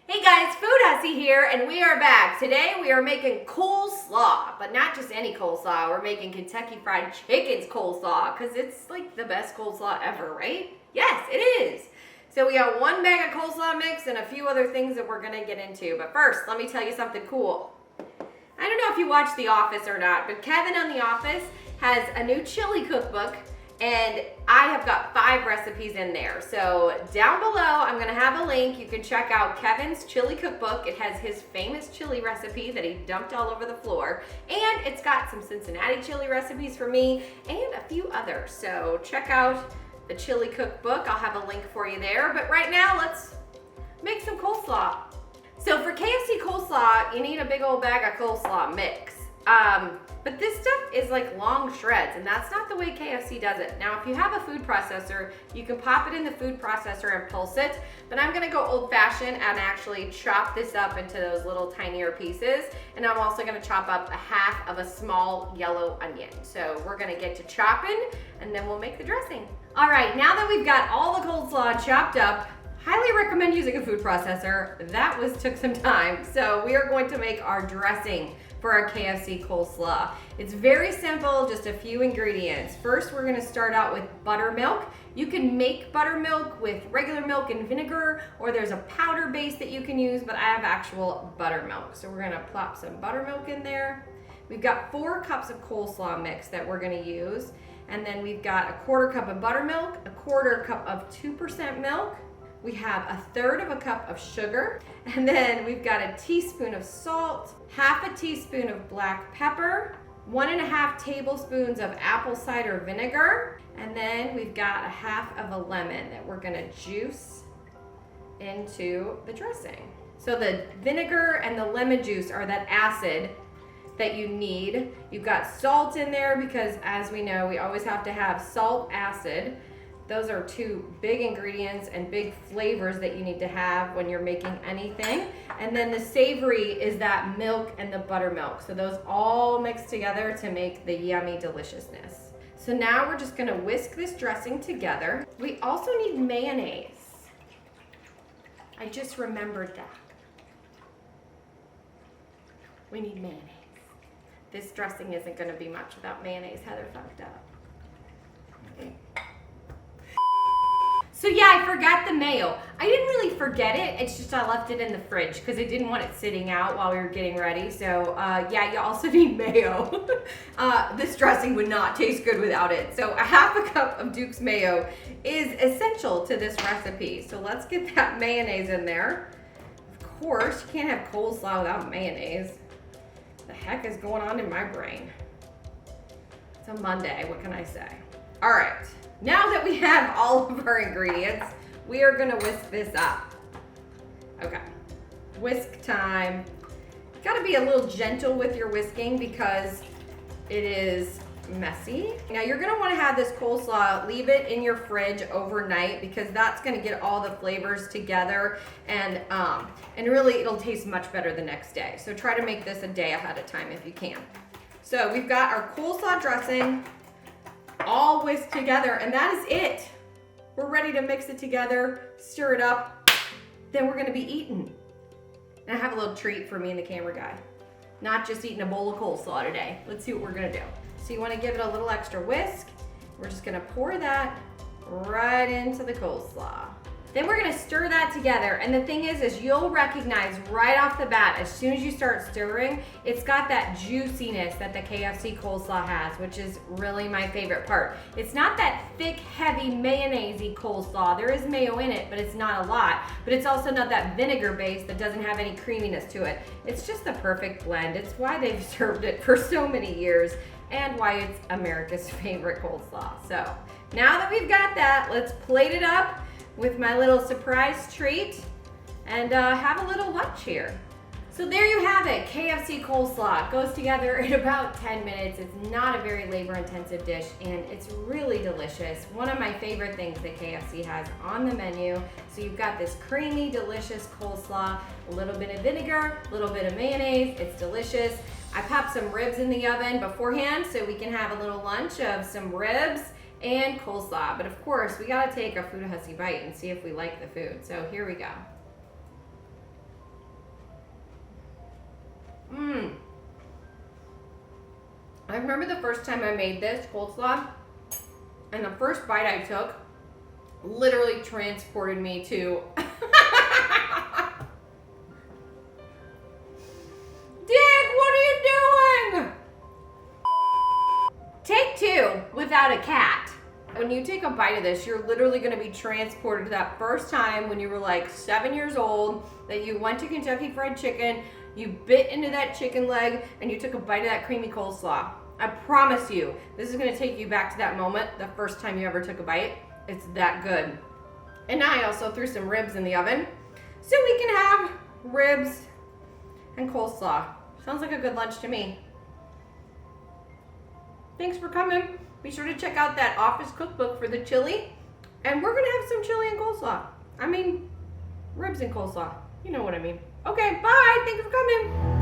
Hey guys, Food Hussy here, and we are back. Today we are making coleslaw, but not just any coleslaw. We're making Kentucky Fried Chicken's coleslaw, because it's like the best coleslaw ever, right? Yes, it is. So we got one bag of coleslaw mix and a few other things that we're going to get into. But first, let me tell you something cool. I don't know if you watch The Office or not, but Kevin on The Office has a new chili cookbook, and I have got 5 recipes in there. So down below, I'm gonna have a link. You can check out Kevin's chili cookbook. It has his famous chili recipe that he dumped all over the floor. And it's got some Cincinnati chili recipes for me and a few others. So check out the chili cookbook. I'll have a link for you there. But right now, let's make some coleslaw. So for KFC coleslaw, you need a big old bag of coleslaw mix. But this stuff is like long shreds, and that's not the way KFC does it. Now, if you have a food processor, you can pop it in the food processor and pulse it, but I'm gonna go old fashioned and actually chop this up into those little tinier pieces. And I'm also gonna chop up a half of a small yellow onion. So we're gonna get to chopping, and then we'll make the dressing. All right, now that we've got all the coleslaw chopped up, highly recommend using a food processor. That took some time. So we are going to make our dressing for our KFC coleslaw. It's very simple, just a few ingredients. First, we're gonna start out with buttermilk. You can make buttermilk with regular milk and vinegar, or there's a powder base that you can use, but I have actual buttermilk. So we're gonna plop some buttermilk in there. We've got 4 cups of coleslaw mix that we're gonna use. And then we've got a 1/4 cup of buttermilk, a 1/4 cup of 2% milk. We have a 1/3 of a cup of sugar, and then we've got a teaspoon of salt, 1/2 teaspoon of black pepper, 1½ tablespoons of apple cider vinegar, and then we've got a 1/2 of a lemon that we're gonna juice into the dressing. So the vinegar and the lemon juice are that acid that you need. You've got salt in there because, as we know, we always have to have salt, acid. Those are 2 big ingredients and big flavors that you need to have when you're making anything. And then the savory is that milk and the buttermilk. So those all mix together to make the yummy deliciousness. So now we're just gonna whisk this dressing together. We also need mayonnaise. I just remembered that. We need mayonnaise. This dressing isn't gonna be much without mayonnaise. Heather fucked up. So yeah, I forgot the mayo. I didn't really forget it, it's just I left it in the fridge because I didn't want it sitting out while we were getting ready. So yeah, you also need mayo. This dressing would not taste good without it. So a 1/2 cup of Duke's mayo is essential to this recipe. So let's get that mayonnaise in there. Of course, you can't have coleslaw without mayonnaise. What the heck is going on in my brain? It's a Monday, what can I say? All right. Now that we have all of our ingredients, we are gonna whisk this up. Okay, whisk time. Gotta be a little gentle with your whisking because it is messy. Now you're gonna wanna have this coleslaw, leave it in your fridge overnight because that's gonna get all the flavors together and really it'll taste much better the next day. So try to make this a day ahead of time if you can. So we've got our coleslaw dressing all whisked together, and that is it. We're ready to mix it together, stir it up, then we're gonna be eating. And I have a little treat for me and the camera guy. Not just eating a bowl of coleslaw today. Let's see what we're gonna do. So you wanna give it a little extra whisk. We're just gonna pour that right into the coleslaw. Then we're gonna stir that together. And the thing is you'll recognize right off the bat, as soon as you start stirring, it's got that juiciness that the KFC coleslaw has, which is really my favorite part. It's not that thick, heavy, mayonnaise-y coleslaw. There is mayo in it, but it's not a lot. But it's also not that vinegar base that doesn't have any creaminess to it. It's just the perfect blend. It's why they've served it for so many years and why it's America's favorite coleslaw. So now that we've got that, let's plate it up with my little surprise treat and have a little lunch here. So there you have it, KFC coleslaw. It goes together in about 10 minutes. It's not a very labor-intensive dish and it's really delicious. One of my favorite things that KFC has on the menu. So you've got this creamy, delicious coleslaw, a little bit of vinegar, a little bit of mayonnaise. It's delicious. I popped some ribs in the oven beforehand so we can have a little lunch of some ribs and coleslaw. But of course, we gotta take a Food Hussy bite and see if we like the food. So here we go. I remember the first time I made this coleslaw, and the first bite I took literally transported me to Dick, what are you doing? Take two without a cat. When you take a bite of this, you're literally going to be transported to that first time when you were like 7 years old, that you went to Kentucky Fried Chicken, you bit into that chicken leg, and you took a bite of that creamy coleslaw. I promise you, this is going to take you back to that moment, the first time you ever took a bite. It's that good. And now I also threw some ribs in the oven, so we can have ribs and coleslaw. Sounds like a good lunch to me. Thanks for coming. Be sure to check out that office cookbook for the chili. And we're gonna have some chili and coleslaw. I mean, ribs and coleslaw. You know what I mean. Okay, bye. Thanks for coming.